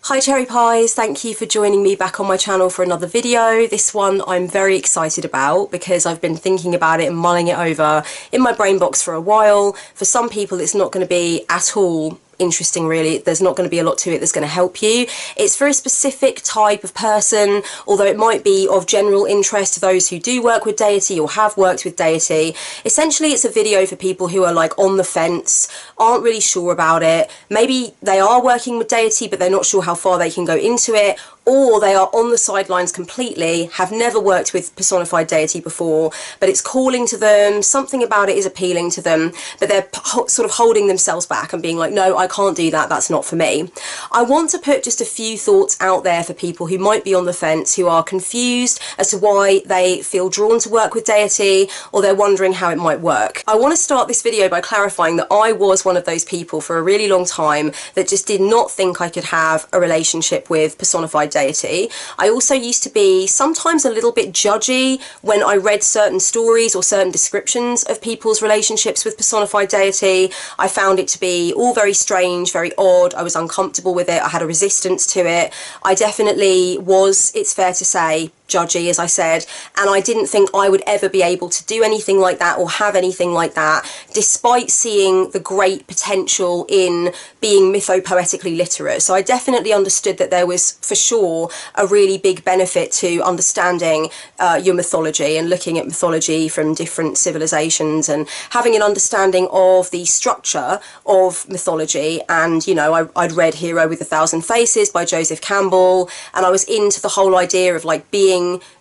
Hi Cherry Pies, thank you for joining me back on my channel for another video. This one I'm very excited about because I've been thinking about it and mulling it over in my brain box for a while. For some people it's not going to be at all interesting really, there's not going to be a lot to it that's going to help you. It's for a specific type of person, although it might be of general interest to those who do work with Deity or have worked with Deity. Essentially it's a video for people who are like on the fence, aren't really sure about it, maybe they are working with Deity but they're not sure how far they can go into it, or they are on the sidelines completely, have never worked with personified deity before, but it's calling to them, something about it is appealing to them, but they're sort of holding themselves back and being like, no, I can't do that, that's not for me. I want to put just a few thoughts out there for people who might be on the fence, who are confused as to why they feel drawn to work with deity, or they're wondering how it might work. I want to start this video by clarifying that I was one of those people for a really long time that just did not think I could have a relationship with personified deity. I also used to be sometimes a little bit judgy when I read certain stories or certain descriptions of people's relationships with personified deity. I found it to be all very strange, very odd. I was uncomfortable with it. I had a resistance to it. I definitely was, it's fair to say, judgy, as I said, and I didn't think I would ever be able to do anything like that or have anything like that, despite seeing the great potential in being mythopoetically literate. So I definitely understood that there was for sure a really big benefit to understanding your mythology and looking at mythology from different civilizations and having an understanding of the structure of mythology. And you know, I'd read Hero with a Thousand Faces by Joseph Campbell, and I was into the whole idea of like being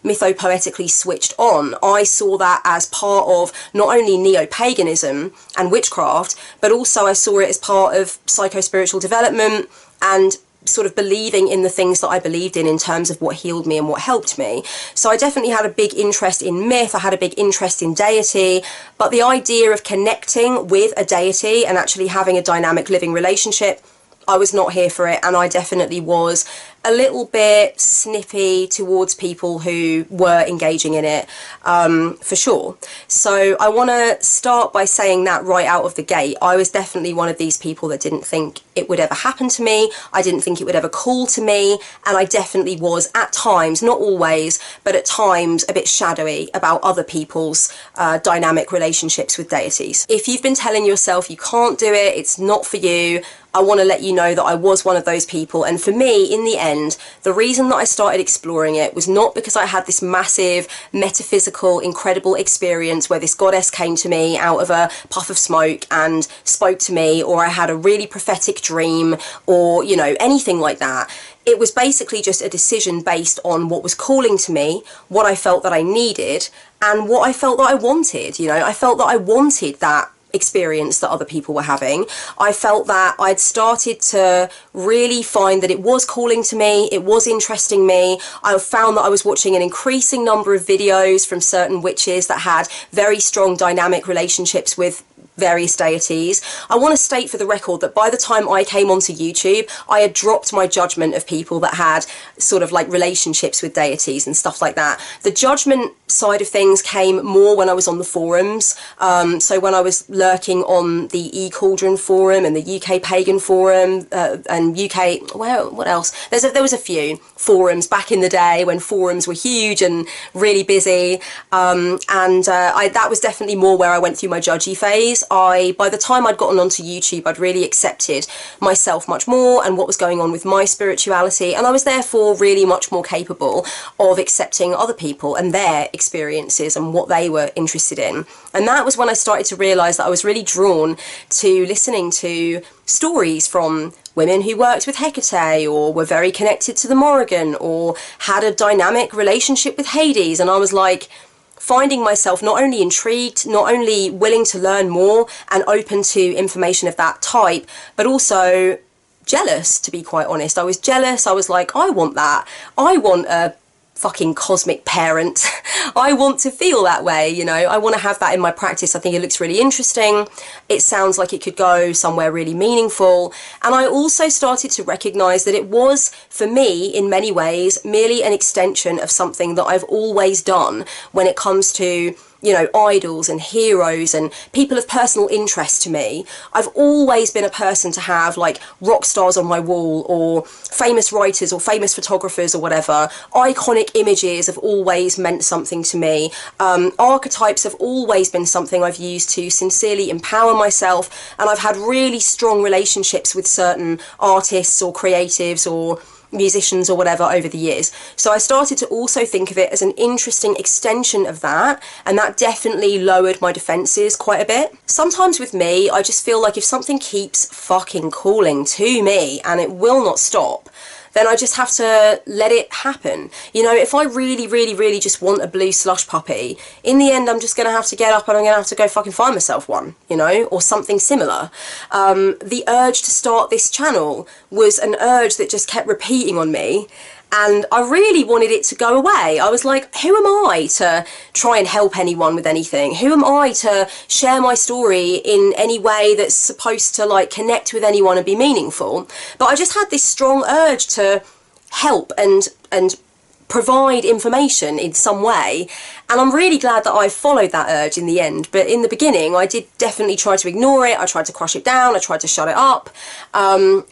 mythopoetically switched on. I saw that as part of not only neo-paganism and witchcraft, but also I saw it as part of psycho-spiritual development and sort of believing in the things that I believed in terms of what healed me and what helped me. So I definitely had a big interest in myth, I had a big interest in deity, but the idea of connecting with a deity and actually having a dynamic living relationship, I was not here for it, and I definitely was a little bit snippy towards people who were engaging in it, for sure. So I want to start by saying that right out of the gate. I was definitely one of these people that didn't think it would ever happen to me. I didn't think it would ever call to me, and I definitely was at times, not always, but at times a bit shadowy about other people's dynamic relationships with deities. If you've been telling yourself you can't do it, it's not for you, I want to let you know that I was one of those people, and for me, in the end, the reason that I started exploring it was not because I had this massive, metaphysical, incredible experience where this goddess came to me out of a puff of smoke and spoke to me, or I had a really prophetic dream, or, you know, anything like that. It was basically just a decision based on what was calling to me, what I felt that I needed, and what I felt that I wanted. You know, I felt that I wanted that experience that other people were having. I felt that I'd started to really find that it was calling to me, it was interesting me. I found that I was watching an increasing number of videos from certain witches that had very strong dynamic relationships with various deities. I want to state for the record that by the time I came onto YouTube, I had dropped my judgment of people that had sort of like relationships with deities and stuff like that. The judgment side of things came more when I was on the forums. So when I was lurking on the eCauldron forum and the UK Pagan forum and UK, well, what else? There was a few forums back in the day when forums were huge and really busy. That was definitely more where I went through my judgy phase. By the time I'd gotten onto YouTube, I'd really accepted myself much more and what was going on with my spirituality, and I was therefore really much more capable of accepting other people and their experiences and what they were interested in. And that was when I started to realise that I was really drawn to listening to stories from women who worked with Hecate or were very connected to the Morrigan or had a dynamic relationship with Hades, and I was like, finding myself not only intrigued, not only willing to learn more and open to information of that type, but also jealous, to be quite honest. I was jealous. I was like, I want that. I want a fucking cosmic parent. I want to feel that way, you know. I want to have that in my practice. I think it looks really interesting. It sounds like it could go somewhere really meaningful. And I also started to recognize that it was, for me, in many ways, merely an extension of something that I've always done when it comes to you know, idols and heroes and people of personal interest to me. I've always been a person to have like rock stars on my wall, or famous writers or famous photographers or whatever. Iconic images have always meant something to me. Archetypes have always been something I've used to sincerely empower myself, and I've had really strong relationships with certain artists or creatives or musicians or whatever over the years. So I started to also think of it as an interesting extension of that, and that definitely lowered my defenses quite a bit. Sometimes with me, I just feel like if something keeps fucking calling to me and it will not stop, then I just have to let it happen. You know, if I really, really, really just want a blue slush puppy, in the end, I'm just going to have to get up and I'm going to have to go fucking find myself one, you know, or something similar. The urge to start this channel was an urge that just kept repeating on me. And I really wanted it to go away. I was like, who am I to try and help anyone with anything? Who am I to share my story in any way that's supposed to like connect with anyone and be meaningful? But I just had this strong urge to help and provide information in some way, and I'm really glad that I followed that urge in the end. But in the beginning I did definitely try to ignore it. I tried to crush it down, I tried to shut it up, and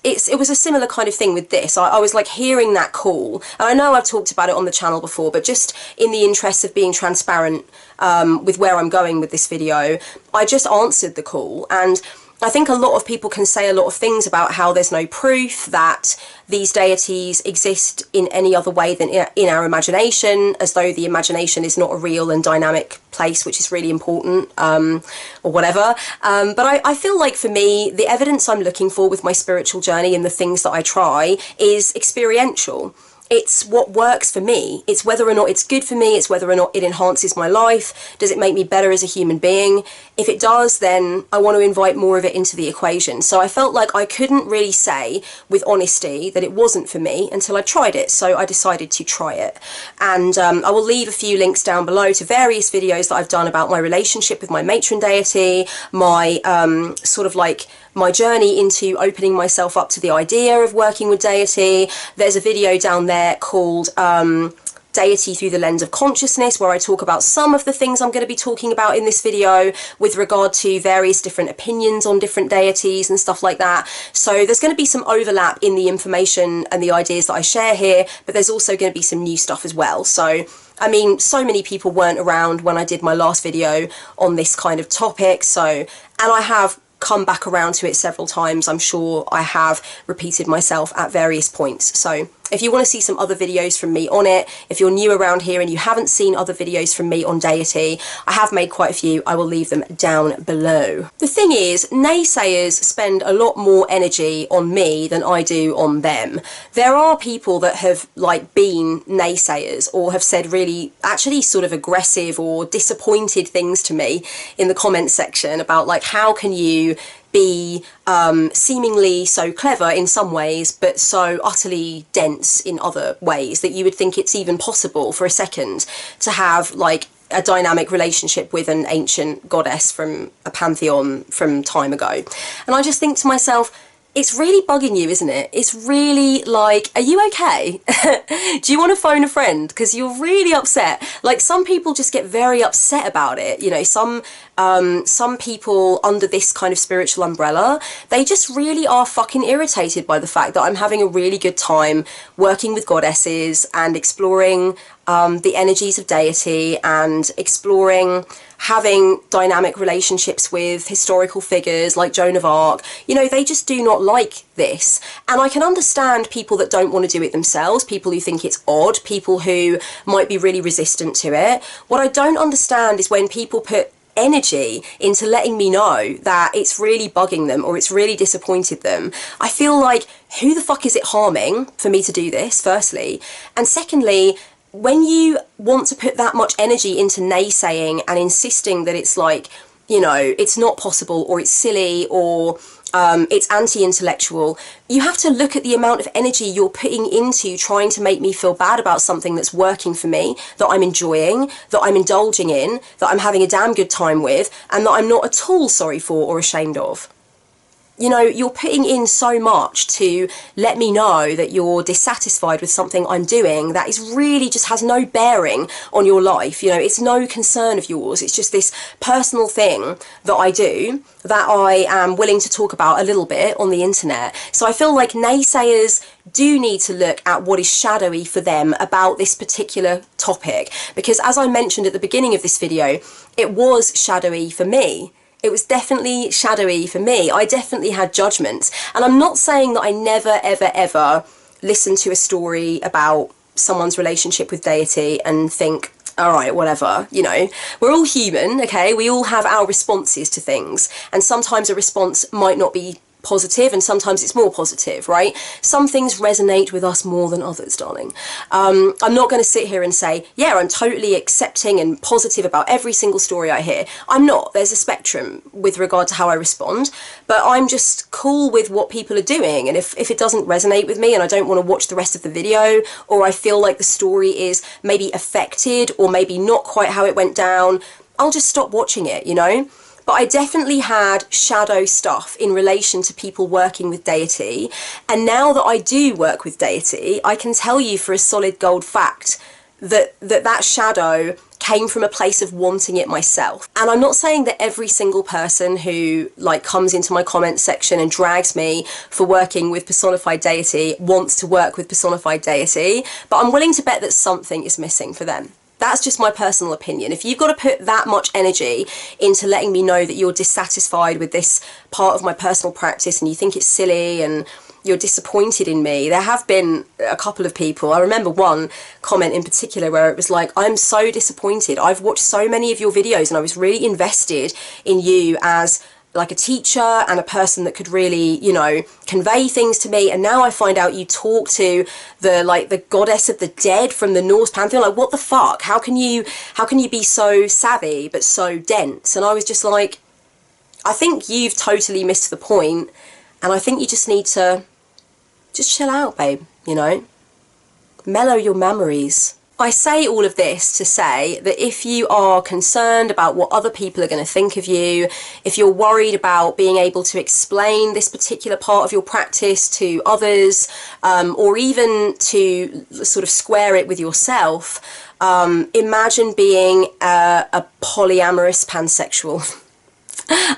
it was a similar kind of thing with this. I was like hearing that call, and I know I've talked about it on the channel before, but just in the interest of being transparent with where I'm going with this video, I just answered the call. And I think a lot of people can say a lot of things about how there's no proof that these deities exist in any other way than in our imagination, as though the imagination is not a real and dynamic place, which is really important, or whatever. But I feel like for me, the evidence I'm looking for with my spiritual journey and the things that I try is experiential. It's what works for me. It's whether or not it's good for me. It's whether or not it enhances my life. Does it make me better as a human being? If it does, then I want to invite more of it into the equation. So I felt like I couldn't really say with honesty that it wasn't for me until I tried it. So I decided to try it. And I will leave a few links down below to various videos that I've done about my relationship with my matron deity, my sort of like my journey into opening myself up to the idea of working with deity. There's a video down there called Deity Through the Lens of Consciousness, where I talk about some of the things I'm going to be talking about in this video with regard to various different opinions on different deities and stuff like that. So there's going to be some overlap in the information and the ideas that I share here, but there's also going to be some new stuff as well. So I mean, so many people weren't around when I did my last video on this kind of topic, so, and I have come back around to it several times. I'm sure I have repeated myself at various points. So if you want to see some other videos from me on it, if you're new around here and you haven't seen other videos from me on deity, I have made quite a few. I will leave them down below. The thing is, naysayers spend a lot more energy on me than I do on them. There are people that have like been naysayers or have said really actually sort of aggressive or disappointed things to me in the comments section about like, how can you be seemingly so clever in some ways but so utterly dense in other ways that you would think it's even possible for a second to have like a dynamic relationship with an ancient goddess from a pantheon from time ago. And I just think to myself, it's really bugging you, isn't it? It's really like, are you okay? Do you want to phone a friend? Because you're really upset. Like, some people just get very upset about it. You know, some people under this kind of spiritual umbrella, they just really are fucking irritated by the fact that I'm having a really good time working with goddesses and exploring the energies of deity and exploring having dynamic relationships with historical figures like Joan of Arc. You know, they just do not like this. And I can understand people that don't want to do it themselves, people who think it's odd, people who might be really resistant to it. What I don't understand is when people put energy into letting me know that it's really bugging them or it's really disappointed them. I feel like, who the fuck is it harming for me to do this, firstly? And secondly, when you want to put that much energy into naysaying and insisting that it's like, you know, it's not possible or it's silly or it's anti-intellectual, you have to look at the amount of energy you're putting into trying to make me feel bad about something that's working for me, that I'm enjoying, that I'm indulging in, that I'm having a damn good time with, and that I'm not at all sorry for or ashamed of. you know, you're putting in so much to let me know that you're dissatisfied with something I'm doing that is really just has no bearing on your life. You know, it's no concern of yours. It's just this personal thing that I do that I am willing to talk about a little bit on the internet. So I feel like naysayers do need to look at what is shadowy for them about this particular topic, because as I mentioned at the beginning of this video, it was shadowy for me. It was definitely shadowy for me. I definitely had judgments. And I'm not saying that I never, ever, ever listen to a story about someone's relationship with deity and think, all right, whatever, you know. We're all human, okay? We all have our responses to things. And sometimes a response might not be positive and sometimes it's more positive, right? Some things resonate with us more than others, darling. I'm not going to sit here and say, yeah, I'm totally accepting and positive about every single story I hear. I'm not. There's a spectrum with regard to how I respond, but I'm just cool with what people are doing. And if it doesn't resonate with me and I don't want to watch the rest of the video, or I feel like the story is maybe affected or maybe not quite how it went down, I'll just stop watching it, you know? But I definitely had shadow stuff in relation to people working with deity. And now that I do work with deity, I can tell you for a solid gold fact that shadow came from a place of wanting it myself. And I'm not saying that every single person who like comes into my comment section and drags me for working with personified deity wants to work with personified deity, but I'm willing to bet that something is missing for them. That's just my personal opinion. If you've got to put that much energy into letting me know that you're dissatisfied with this part of my personal practice and you think it's silly and you're disappointed in me, there have been a couple of people. I remember one comment in particular where it was like, I'm so disappointed. I've watched so many of your videos and I was really invested in you as like a teacher and a person that could really, you know, convey things to me, and now I find out you talk to the goddess of the dead from the Norse pantheon. Like, what the fuck? How can you be so savvy but so dense? And I was just like, I think you've totally missed the point, and I think you just need to just chill out, babe, you know? Mellow your memories. I say all of this to say that if you are concerned about what other people are going to think of you, if you're worried about being able to explain this particular part of your practice to others, or even to sort of square it with yourself, imagine being a polyamorous pansexual.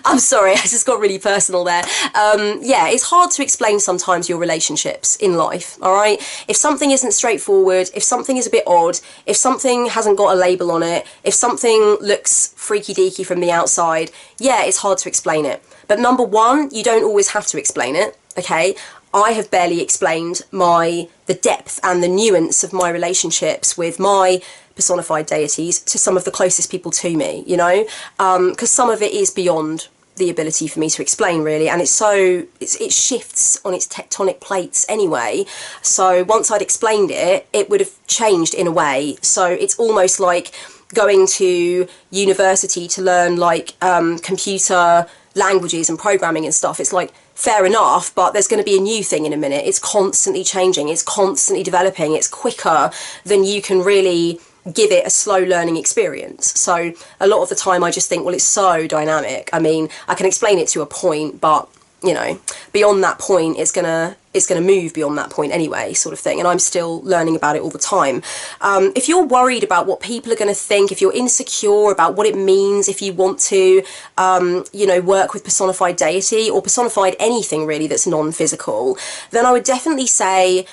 I'm sorry, I just got really personal there. Yeah, it's hard to explain sometimes your relationships in life, all right? If something isn't straightforward, if something is a bit odd, if something hasn't got a label on it, if something looks freaky-deaky from the outside, yeah, it's hard to explain it. But number one, you don't always have to explain it, okay? I have barely explained the depth and the nuance of my relationships with my personified deities to some of the closest people to me, you know, because some of it is beyond the ability for me to explain, really, and it shifts on its tectonic plates anyway. So once I'd explained it, it would have changed in a way. So it's almost like going to university to learn like computer languages and programming and stuff. It's like, fair enough, but there's going to be a new thing in a minute. It's constantly changing, it's constantly developing, it's quicker than you can really give it a slow learning experience. So a lot of the time I just think, well, it's so dynamic. I mean, I can explain it to a point, but you know, beyond that point, it's gonna move beyond that point anyway, sort of thing. And I'm still learning about it all the time. If you're worried about what people are going to think, if you're insecure about what it means, if you want to, you know, work with personified deity or personified anything really that's non-physical, then I would definitely say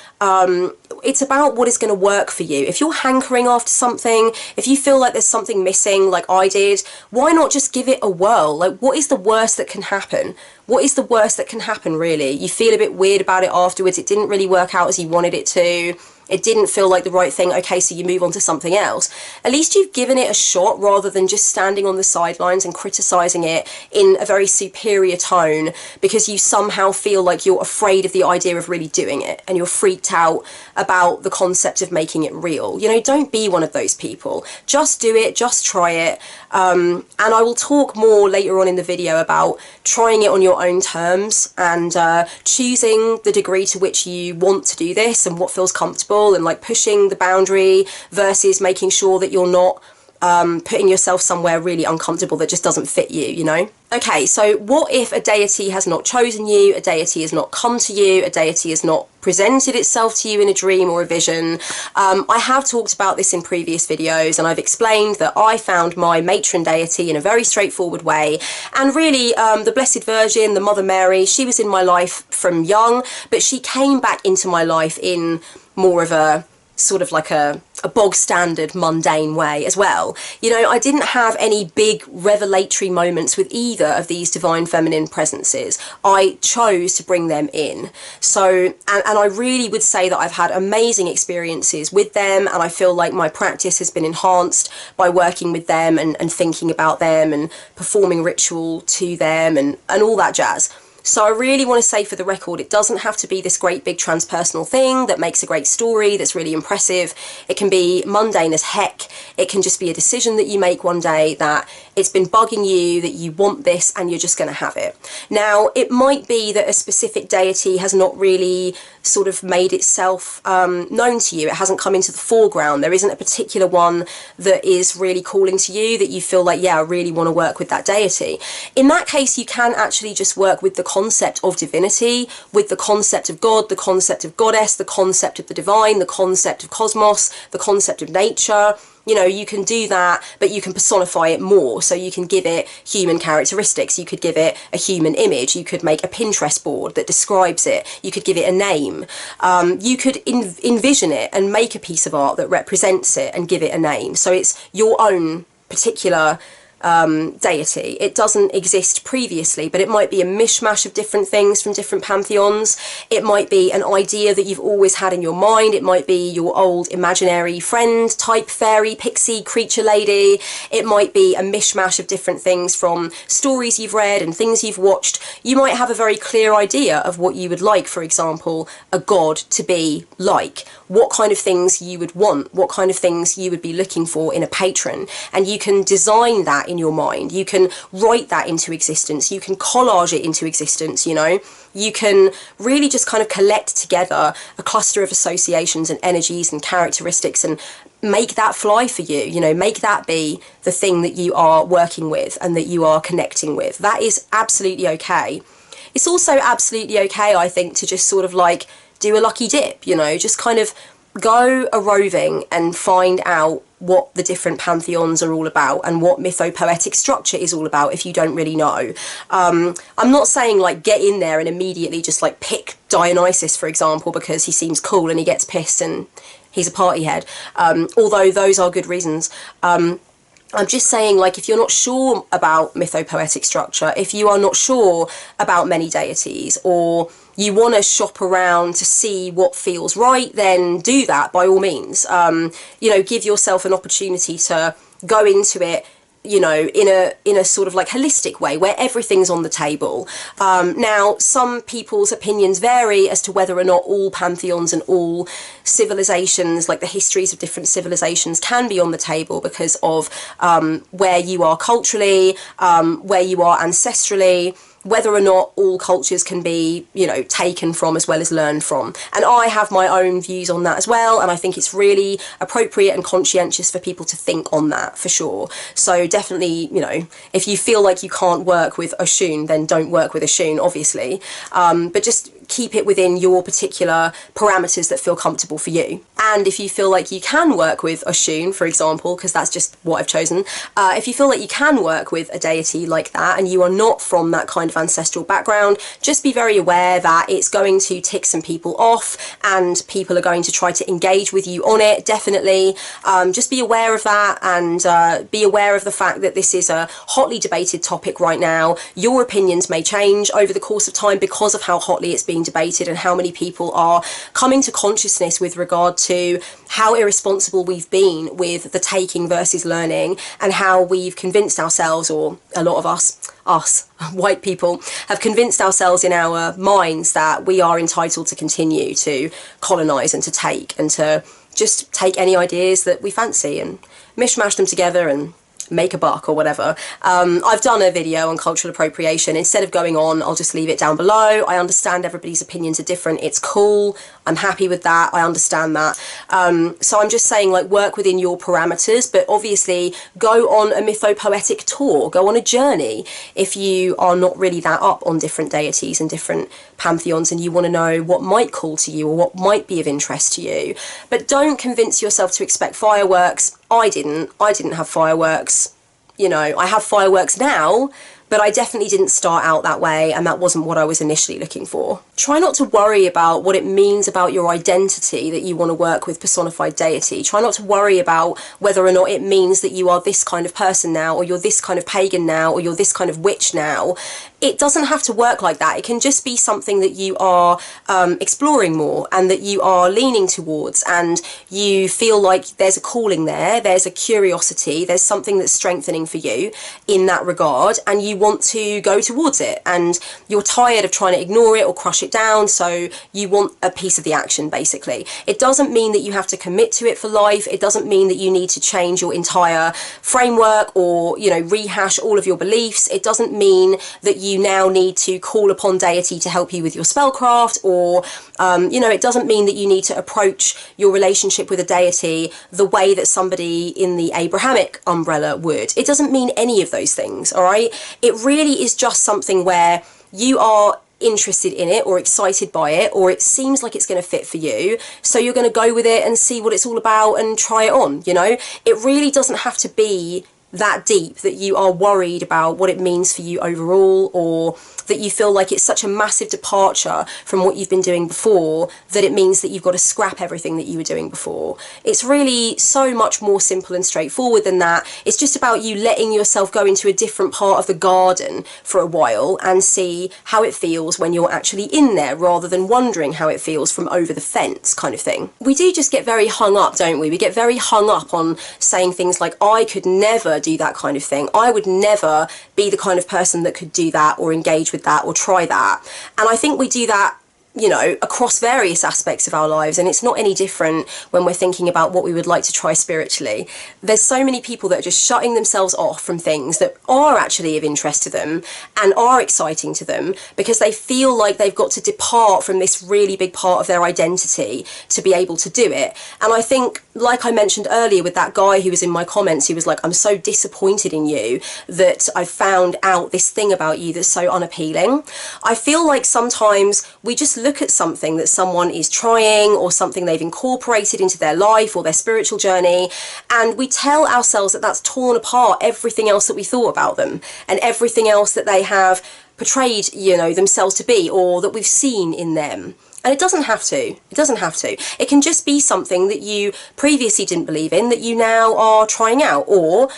it's about what is going to work for you. If you're hankering after something, if you feel like there's something missing, like I did, why not just give it a whirl? Like, what is the worst that can happen? What is the worst that can happen, really? You feel a bit weird about it afterwards. It didn't really work out as you wanted it to. It didn't feel like the right thing. Okay, so you move on to something else. At least you've given it a shot rather than just standing on the sidelines and criticising it in a very superior tone because you somehow feel like you're afraid of the idea of really doing it and you're freaked out about the concept of making it real. You know, don't be one of those people. Just do it, just try it. And I will talk more later on in the video about trying it on your own terms and choosing the degree to which you want to do this and what feels comfortable, and like pushing the boundary versus making sure that you're not putting yourself somewhere really uncomfortable that just doesn't fit you, you know? Okay, so what if a deity has not chosen you, a deity has not come to you, a deity has not presented itself to you in a dream or a vision? I have talked about this in previous videos, and I've explained that I found my matron deity in a very straightforward way, and really the Blessed Virgin, the Mother Mary, she was in my life from young, but she came back into my life in more of a sort of like a bog standard mundane way as well. You know, I didn't have any big revelatory moments with either of these divine feminine presences. I chose to bring them in. So, and I really would say that I've had amazing experiences with them, and I feel like my practice has been enhanced by working with them and thinking about them and performing ritual to them and all that jazz. So I really want to say, for the record, it doesn't have to be this great big transpersonal thing that makes a great story, that's really impressive. It can be mundane as heck. It can just be a decision that you make one day that it's been bugging you, that you want this and you're just going to have it. Now, it might be that a specific deity has not really sort of made itself known to you. It hasn't come into the foreground. There isn't a particular one that is really calling to you that you feel like, yeah, I really want to work with that deity. In that case, you can actually just work with the concept of divinity, with the concept of God, the concept of goddess, the concept of the divine, the concept of cosmos, the concept of nature. You know, you can do that, but you can personify it more. So you can give it human characteristics. You could give it a human image. You could make a Pinterest board that describes it. You could give it a name. You could envision it and make a piece of art that represents it and give it a name. So it's your own particular deity. It doesn't exist previously, but it might be a mishmash of different things from different pantheons. It might be an idea that you've always had in your mind. It might be your old imaginary friend type fairy, pixie, creature lady. It might be a mishmash of different things from stories you've read and things you've watched. You might have a very clear idea of what you would like, for example, a god to be like, what kind of things you would want, what kind of things you would be looking for in a patron, and you can design that in your mind. You can write that into existence. You can collage it into existence, you know. You can really just kind of collect together a cluster of associations and energies and characteristics and make that fly for you, you know, make that be the thing that you are working with and that you are connecting with. That is absolutely okay. It's also absolutely okay, I think, to just sort of like do a lucky dip, you know, just kind of go a roving and find out what the different pantheons are all about and what mythopoetic structure is all about if you don't really know. I'm not saying like get in there and immediately just like pick Dionysus, for example, because he seems cool and he gets pissed and he's a party head, although those are good reasons. I'm just saying, like, if you're not sure about mythopoetic structure, if you are not sure about many deities, or you want to shop around to see what feels right, then do that by all means. You know, give yourself an opportunity to go into it, you know, in a sort of like holistic way where everything's on the table. Now, some people's opinions vary as to whether or not all pantheons and all civilizations, like the histories of different civilizations, can be on the table because of where you are culturally, where you are ancestrally, whether or not all cultures can be, you know, taken from as well as learned from. And I have my own views on that as well, and I think it's really appropriate and conscientious for people to think on that, for sure. So definitely, you know, if you feel like you can't work with Oshun, then don't work with Oshun, obviously. But just keep it within your particular parameters that feel comfortable for you. And if you feel like you can work with Oshun, for example, because that's just what I've chosen, if you feel like you can work with a deity like that and you are not from that kind of ancestral background, just be very aware that it's going to tick some people off and people are going to try to engage with you on it, definitely. Just be aware of that, and be aware of the fact that this is a hotly debated topic right now. Your opinions may change over the course of time because of how hotly it's being debated and how many people are coming to consciousness with regard to how irresponsible we've been with the taking versus learning, and how we've convinced ourselves, or a lot of us white people have convinced ourselves in our minds that we are entitled to continue to colonize and to take, and to just take any ideas that we fancy and mishmash them together and make a buck or whatever. I've done a video on cultural appropriation. Instead of going on, I'll just leave it down below. I understand everybody's opinions are different. It's cool. I'm happy with that. I understand that. So I'm just saying, like, work within your parameters, but obviously go on a mythopoetic tour, go on a journey if you are not really that up on different deities and different pantheons and you want to know what might call to you or what might be of interest to you. But don't convince yourself to expect fireworks. I didn't have fireworks. You know, I have fireworks now, but I definitely didn't start out that way, and that wasn't what I was initially looking for. Try not to worry about what it means about your identity that you want to work with personified deity. Try not to worry about whether or not it means that you are this kind of person now, or you're this kind of pagan now, or you're this kind of witch now. It doesn't have to work like that. It can just be something that you are exploring more and that you are leaning towards, and you feel like there's a calling there, there's a curiosity, there's something that's strengthening for you in that regard, and you want to go towards it, and you're tired of trying to ignore it or crush it down, so you want a piece of the action, basically. It doesn't mean that you have to commit to it for life. It doesn't mean that you need to change your entire framework or, you know, rehash all of your beliefs. It doesn't mean that you now need to call upon deity to help you with your spellcraft, or you know, it doesn't mean that you need to approach your relationship with a deity the way that somebody in the Abrahamic umbrella would. It doesn't mean any of those things, all right? It really is just something where you are interested in it or excited by it, or it seems like it's going to fit for you, so you're going to go with it and see what it's all about and try it on, you know? It really doesn't have to be that deep that you are worried about what it means for you overall, or that you feel like it's such a massive departure from what you've been doing before that it means that you've got to scrap everything that you were doing before. It's really so much more simple and straightforward than that. It's just about you letting yourself go into a different part of the garden for a while and see how it feels when you're actually in there, rather than wondering how it feels from over the fence kind of thing. We do just get very hung up, don't we? We get very hung up on saying things like, I could never do that kind of thing. I would never be the kind of person that could do that or engage with that or try that. And I think we do that, you know, across various aspects of our lives, and it's not any different when we're thinking about what we would like to try spiritually. There's so many people that are just shutting themselves off from things that are actually of interest to them and are exciting to them, because they feel like they've got to depart from this really big part of their identity to be able to do it. And I think, like I mentioned earlier with that guy who was in my comments, who was like, I'm so disappointed in you that I found out this thing about you that's so unappealing. I feel like sometimes we just look at something that someone is trying, or something they've incorporated into their life or their spiritual journey, and we tell ourselves that that's torn apart everything else that we thought about them and everything else that they have portrayed, you know, themselves to be, or that we've seen in them. And it doesn't have to. It doesn't have to. It can just be something that you previously didn't believe in that you now are trying out. Or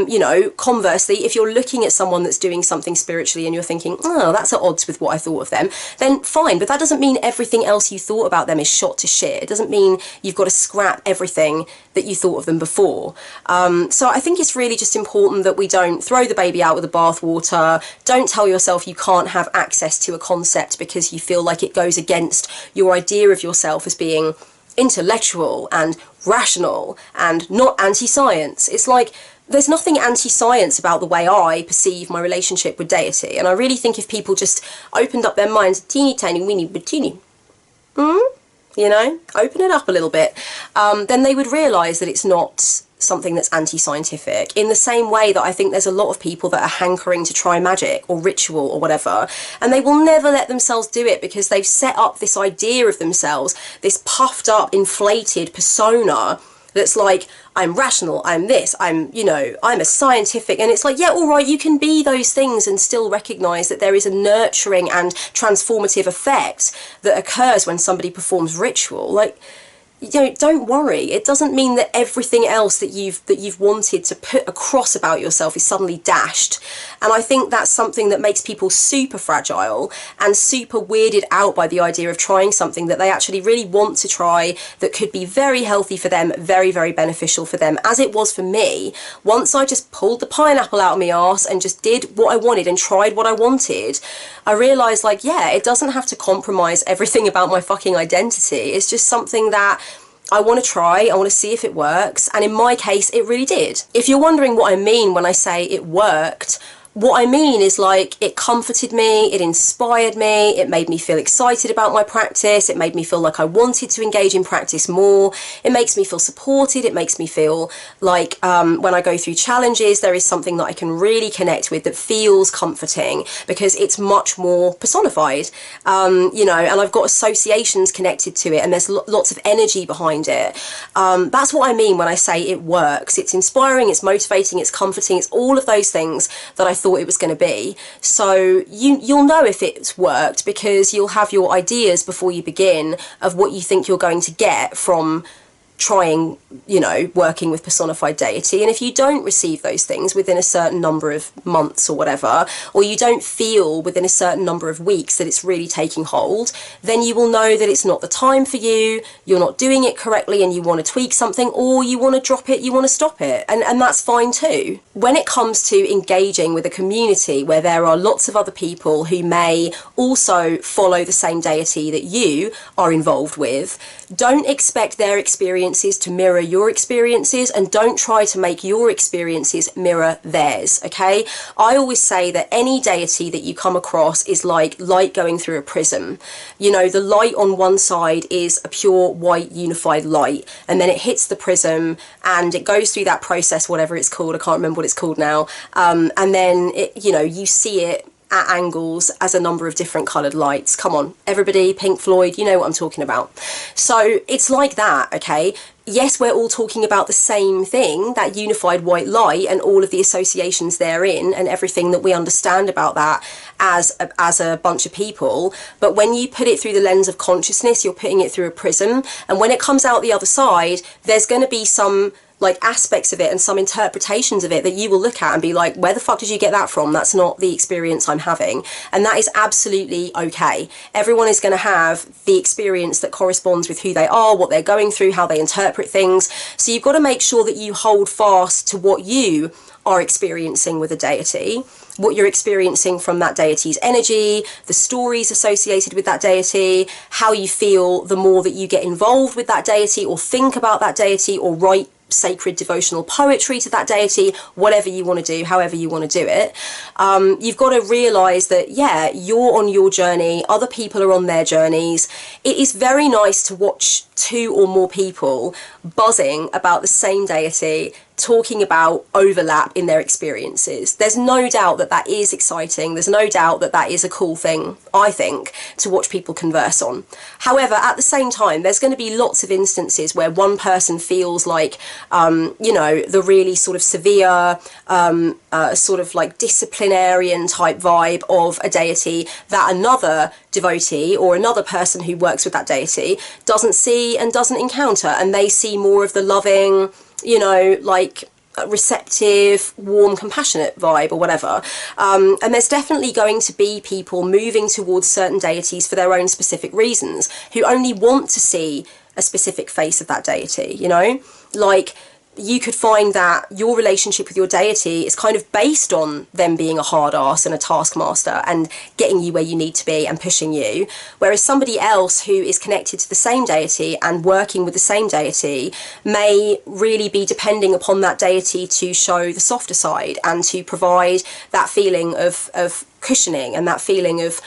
you know, conversely, if you're looking at someone that's doing something spiritually and you're thinking, oh, that's at odds with what I thought of them, then fine. But that doesn't mean everything else you thought about them is shot to shit. It doesn't mean you've got to scrap everything that you thought of them before. So I think it's really just important that we don't throw the baby out with the bathwater. Don't tell yourself you can't have access to a concept because you feel like it goes against your idea of yourself as being intellectual and rational and not anti-science. It's like, there's nothing anti-science about the way I perceive my relationship with deity, and I really think if people just opened up their minds teeny tiny weeny but teeny, you know, open it up a little bit, then they would realise that it's not something that's anti-scientific, in the same way that I think there's a lot of people that are hankering to try magic or ritual or whatever, and they will never let themselves do it because they've set up this idea of themselves, this puffed up, inflated persona that's like, I'm rational, I'm this, I'm, you know, I'm a scientific, and it's like, yeah, all right, you can be those things and still recognise that there is a nurturing and transformative effect that occurs when somebody performs ritual. Like, you know, don't worry. It doesn't mean that everything else that you've wanted to put across about yourself is suddenly dashed. And I think that's something that makes people super fragile and super weirded out by the idea of trying something that they actually really want to try, that could be very healthy for them, very, very beneficial for them, as it was for me. Once I just pulled the pineapple out of my arse and just did what I wanted and tried what I wanted, I realised, like, yeah, it doesn't have to compromise everything about my fucking identity. It's just something that I want to try, I want to see if it works, and in my case it really did. If you're wondering what I mean when I say it worked, what I mean is, like, it comforted me, it inspired me, it made me feel excited about my practice, it made me feel like I wanted to engage in practice more, it makes me feel supported, it makes me feel like when I go through challenges there is something that I can really connect with that feels comforting, because it's much more personified, you know, and I've got associations connected to it, and there's lots of energy behind it. That's what I mean when I say it works. It's inspiring, it's motivating, it's comforting, it's all of those things that I thought it was going to be. So you'll know if it's worked, because you'll have your ideas before you begin of what you think you're going to get from trying, you know, working with personified deity. And if you don't receive those things within a certain number of months or whatever, or you don't feel within a certain number of weeks that it's really taking hold, then you will know that it's not the time for you, you're not doing it correctly and you want to tweak something, or you want to drop it, you want to stop it, and that's fine too. When it comes to engaging with a community where there are lots of other people who may also follow the same deity that you are involved with, don't expect their experiences to mirror your experiences, and don't try to make your experiences mirror theirs, okay? I always say that any deity that you come across is like light going through a prism. You know, the light on one side is a pure white unified light, and then it hits the prism and it goes through that process, whatever it's called, I can't remember what it's called now, and then it, you know, you see it at angles as a number of different coloured lights. Come on, everybody, Pink Floyd, you know what I'm talking about. So it's like that, okay? Yes, we're all talking about the same thing, that unified white light and all of the associations therein and everything that we understand about that as a bunch of people. But when you put it through the lens of consciousness, you're putting it through a prism. And when it comes out the other side, there's going to be some like aspects of it and some interpretations of it that you will look at and be like, where the fuck did you get that from? That's not the experience I'm having. And that is absolutely okay. Everyone is going to have the experience that corresponds with who they are, what they're going through, how they interpret things. So you've got to make sure that you hold fast to what you are experiencing with a deity, what you're experiencing from that deity's energy, the stories associated with that deity, how you feel the more that you get involved with that deity or think about that deity or write sacred devotional poetry to that deity, whatever you want to do, however you want to do it. You've got to realise that, yeah, you're on your journey, other people are on their journeys. It is very nice to watch two or more people buzzing about the same deity, talking about overlap in their experiences. There's no doubt that that is exciting. There's no doubt that that is a cool thing, I think, to watch people converse on. However, at the same time, there's going to be lots of instances where one person feels like, you know, the really sort of severe, sort of like disciplinarian type vibe of a deity that another devotee or another person who works with that deity doesn't see and doesn't encounter, and they see more of the loving, you know, like receptive, warm, compassionate vibe or whatever. And there's definitely going to be people moving towards certain deities for their own specific reasons, who only want to see a specific face of that deity, you know? Like, you could find that your relationship with your deity is kind of based on them being a hard ass and a taskmaster and getting you where you need to be and pushing you, whereas somebody else who is connected to the same deity and working with the same deity may really be depending upon that deity to show the softer side and to provide that feeling of cushioning and that feeling of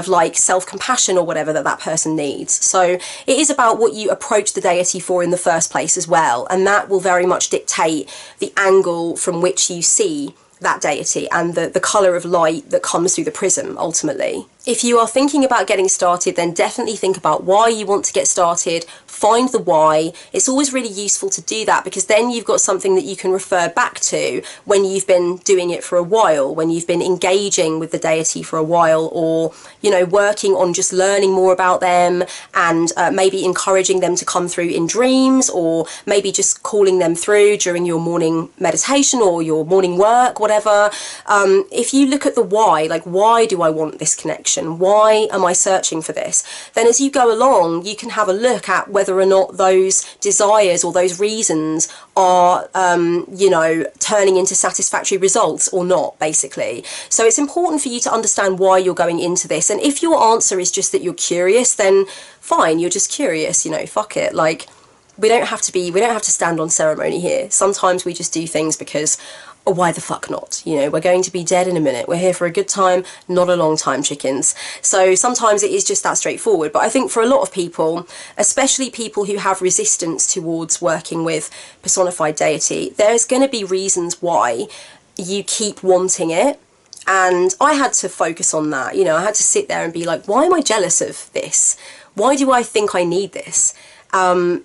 like self-compassion or whatever that person needs. So it is about what you approach the deity for in the first place as well, and that will very much dictate the angle from which you see that deity and the colour of light that comes through the prism ultimately. If you are thinking about getting started, then definitely think about why you want to get started. Find the why. It's always really useful to do that, because then you've got something that you can refer back to when you've been doing it for a while, when you've been engaging with the deity for a while, or, you know, working on just learning more about them and maybe encouraging them to come through in dreams, or maybe just calling them through during your morning meditation or your morning work, whatever. If you look at the why, like, why do I want this connection? Why am I searching for this? Then as you go along, you can have a look at whether or not those desires or those reasons are, you know, turning into satisfactory results or not, basically. So it's important for you to understand why you're going into this. And if your answer is just that you're curious, then fine, you're just curious, you know, fuck it. Like, we don't have to stand on ceremony here. Sometimes we just do things because, oh, why the fuck not? You know, we're going to be dead in a minute. We're here for a good time, not a long time, chickens. So sometimes it is just that straightforward. But I think for a lot of people, especially people who have resistance towards working with personified deity, there's going to be reasons why you keep wanting it. And I had to focus on that. You know, I had to sit there and be like, why am I jealous of this? Why do I think I need this? And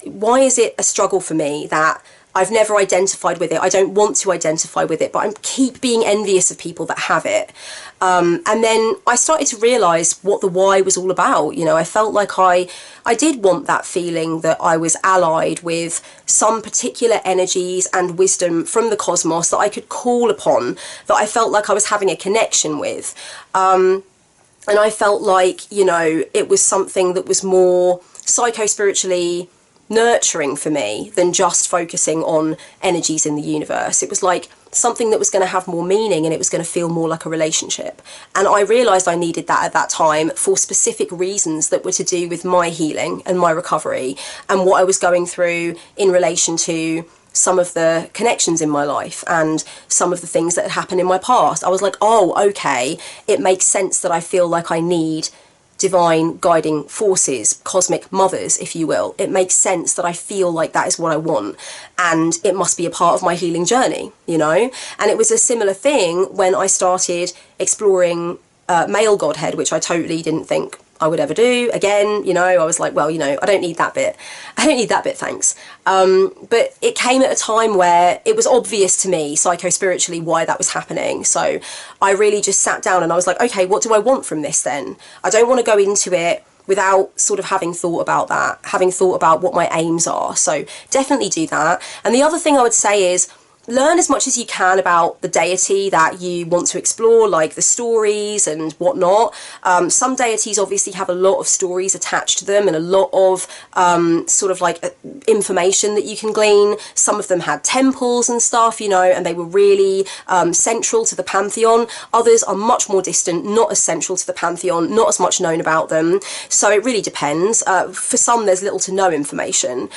why is it a struggle for me that I've never identified with it? I don't want to identify with it, but I keep being envious of people that have it. And then I started to realise what the why was all about. You know, I felt like I did want that feeling that I was allied with some particular energies and wisdom from the cosmos that I could call upon, that I felt like I was having a connection with. And I felt like, you know, it was something that was more psycho-spiritually nurturing for me than just focusing on energies in the universe. It was like something that was going to have more meaning, and it was going to feel more like a relationship. And I realised I needed that at that time for specific reasons that were to do with my healing and my recovery and what I was going through in relation to some of the connections in my life and some of the things that had happened in my past. I was like, oh, okay, it makes sense that I feel like I need divine guiding forces, cosmic mothers, if you will. It makes sense that I feel like that is what I want, and it must be a part of my healing journey, you know? And it was a similar thing when I started exploring male godhead, which I totally didn't think I would ever do. Again, you know, I was like, well, you know, I don't need that bit. I don't need that bit, thanks. But it came at a time where it was obvious to me, psycho-spiritually, why that was happening. So I really just sat down and I was like, okay, what do I want from this then? I don't want to go into it without sort of having thought about that, having thought about what my aims are. So definitely do that. And the other thing I would say is, learn as much as you can about the deity that you want to explore, like the stories and whatnot. Some deities obviously have a lot of stories attached to them and a lot of sort of like information that you can glean. Some of them had temples and stuff, you know, and they were really central to the pantheon. Others are much more distant, not as central to the pantheon, not as much known about them. So it really depends. For some, there's little to no information.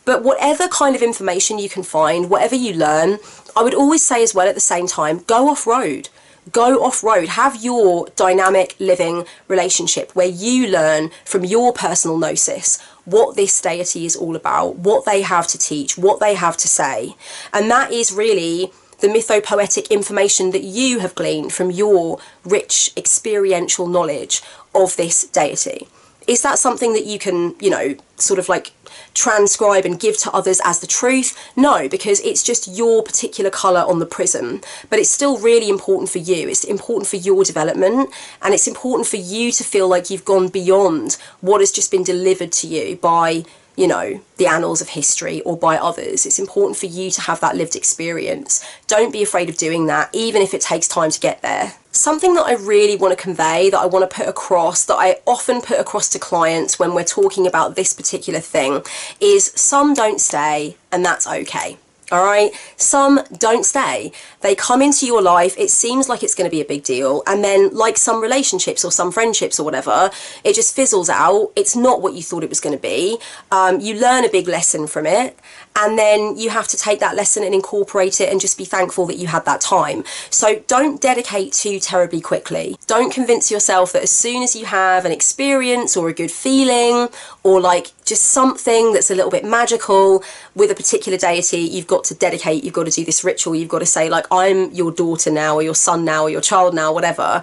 But whatever kind of information you can find, whatever you learn, I would always say as well at the same time, go off-road. Go off-road. Have your dynamic living relationship where you learn from your personal gnosis what this deity is all about, what they have to teach, what they have to say. And that is really the mythopoetic information that you have gleaned from your rich experiential knowledge of this deity. Is that something that you can, you know, sort of like transcribe and give to others as the truth? No, because it's just your particular colour on the prism. But it's still really important for you. It's important for your development, and it's important for you to feel like you've gone beyond what has just been delivered to you by, you know, the annals of history or by others. It's important for you to have that lived experience. Don't be afraid of doing that, even if it takes time to get there. Something that I really want to convey, that I want to put across, that I often put across to clients when we're talking about this particular thing, is some don't stay, and that's okay. All right, some don't stay. They come into your life, it seems like it's going to be a big deal, and then like some relationships or some friendships or whatever, it just fizzles out. It's not what you thought it was going to be. You learn a big lesson from it, and then you have to take that lesson and incorporate it and just be thankful that you had that time. So don't dedicate too terribly quickly. Don't convince yourself that as soon as you have an experience or a good feeling or like just something that's a little bit magical with a particular deity, you've got to dedicate, you've got to do this ritual, you've got to say like, I'm your daughter now, or your son now, or your child now, whatever.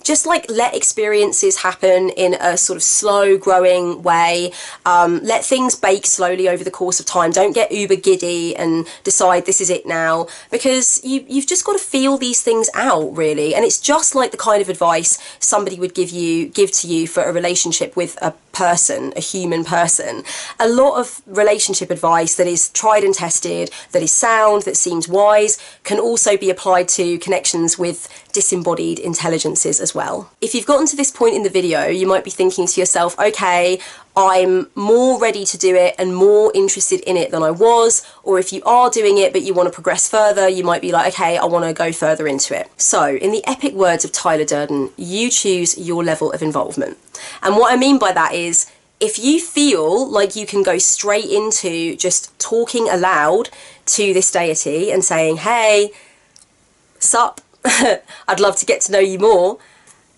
Just like let experiences happen in a sort of slow growing way. Let things bake slowly over the course of time. Don't get uber giddy and decide this is it now, because you've just got to feel these things out, really. And it's just like the kind of advice somebody would give to you for a relationship with a person, a human person. A lot of relationship advice that is tried and tested, that is sound, that seems wise, can also be applied to connections with disembodied intelligences as well. If you've gotten to this point in the video, you might be thinking to yourself, okay, I'm more ready to do it and more interested in it than I was. Or if you are doing it but you want to progress further, you might be like, okay, I want to go further into it. So in the epic words of Tyler Durden, you choose your level of involvement. And what I mean by that is, if you feel like you can go straight into just talking aloud to this deity and saying, hey, sup, I'd love to get to know you more,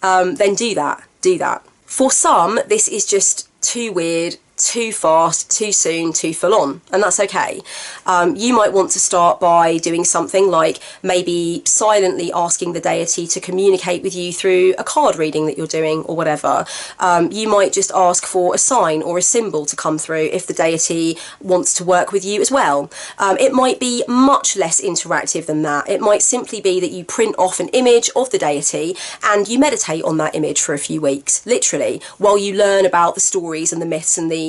then do that. For some, this is just too weird, too fast, too soon, too full on, and that's okay. You might want to start by doing something like maybe silently asking the deity to communicate with you through a card reading that you're doing or whatever. You might just ask for a sign or a symbol to come through if the deity wants to work with you as well. It might be much less interactive than that. It might simply be that you print off an image of the deity and you meditate on that image for a few weeks, literally, while you learn about the stories and the myths and the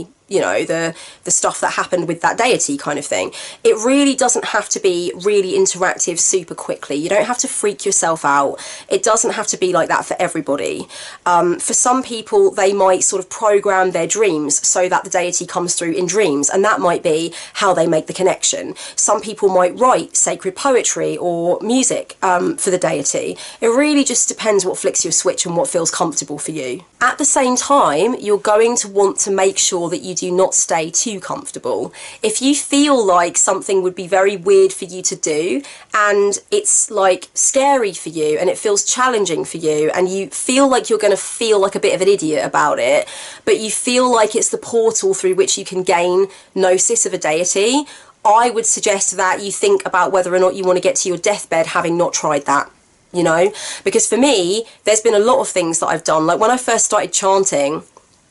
stuff that happened with that deity kind of thing. It really doesn't have to be really interactive super quickly. You don't have to freak yourself out. It doesn't have to be like that for everybody. For some people, they might sort of program their dreams so that the deity comes through in dreams, and that might be how they make the connection. Some people might write sacred poetry or music for the deity. It really just depends what flicks your switch and what feels comfortable for you. At the same time, you're going to want to make sure that you do not stay too comfortable. If you feel like something would be very weird for you to do and it's like scary for you and it feels challenging for you and you feel like you're going to feel like a bit of an idiot about it, but you feel like it's the portal through which you can gain gnosis of a deity, I would suggest that you think about whether or not you want to get to your deathbed having not tried that. You know, because for me, there's been a lot of things that I've done. Like when I first started chanting,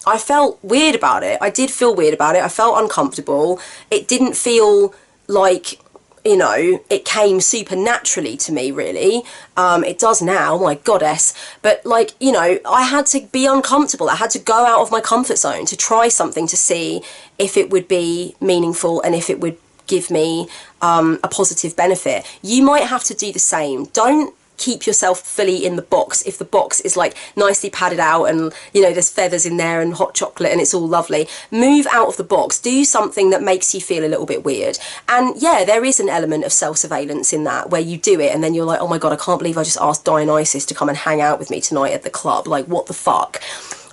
I felt weird about it. I did feel weird about it. I felt uncomfortable. It didn't feel like, you know, it came supernaturally to me, really. It does now, my goddess. But like, you know, I had to be uncomfortable. I had to go out of my comfort zone to try something to see if it would be meaningful and if it would give me a positive benefit. You might have to do the same. Don't keep yourself fully in the box if the box is like nicely padded out and, you know, there's feathers in there and hot chocolate and it's all lovely. Move out of the box. Do something that makes you feel a little bit weird. And yeah, there is an element of self-surveillance in that, where you do it and then you're like, oh my god, I can't believe I just asked Dionysus to come and hang out with me tonight at the club. Like, what the fuck?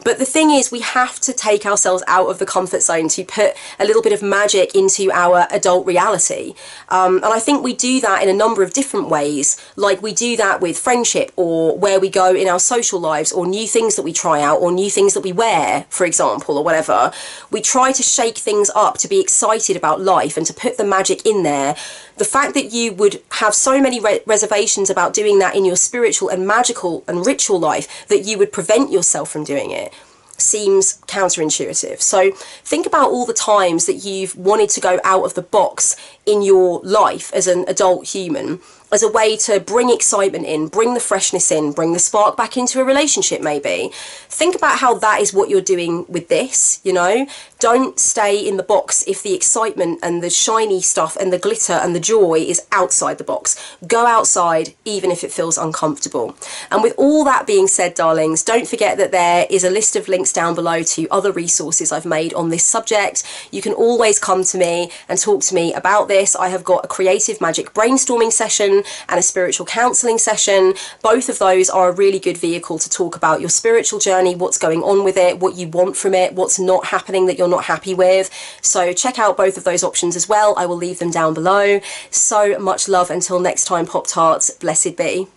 But the thing is, we have to take ourselves out of the comfort zone to put a little bit of magic into our adult reality. And I think we do that in a number of different ways. Like we do that with friendship, or where we go in our social lives, or new things that we try out, or new things that we wear, for example, or whatever. We try to shake things up to be excited about life and to put the magic in there. The fact that you would have so many reservations about doing that in your spiritual and magical and ritual life that you would prevent yourself from doing it seems counterintuitive. So think about all the times that you've wanted to go out of the box in your life as an adult human, as a way to bring excitement in, bring the freshness in, bring the spark back into a relationship maybe. Think about how that is what you're doing with this, you know? Don't stay in the box if the excitement and the shiny stuff and the glitter and the joy is outside the box. Go outside even if it feels uncomfortable. And with all that being said, darlings, don't forget that there is a list of links down below to other resources I've made on this subject. You can always come to me and talk to me about this. I have got a Creative Magick Brainstorming Session and a spiritual counselling session. Both of those are a really good vehicle to talk about your spiritual journey, what's going on with it, what you want from it, what's not happening that you're not happy with. So check out both of those options as well. I will leave them down below. So much love until next time, Pop Tarts. Blessed be.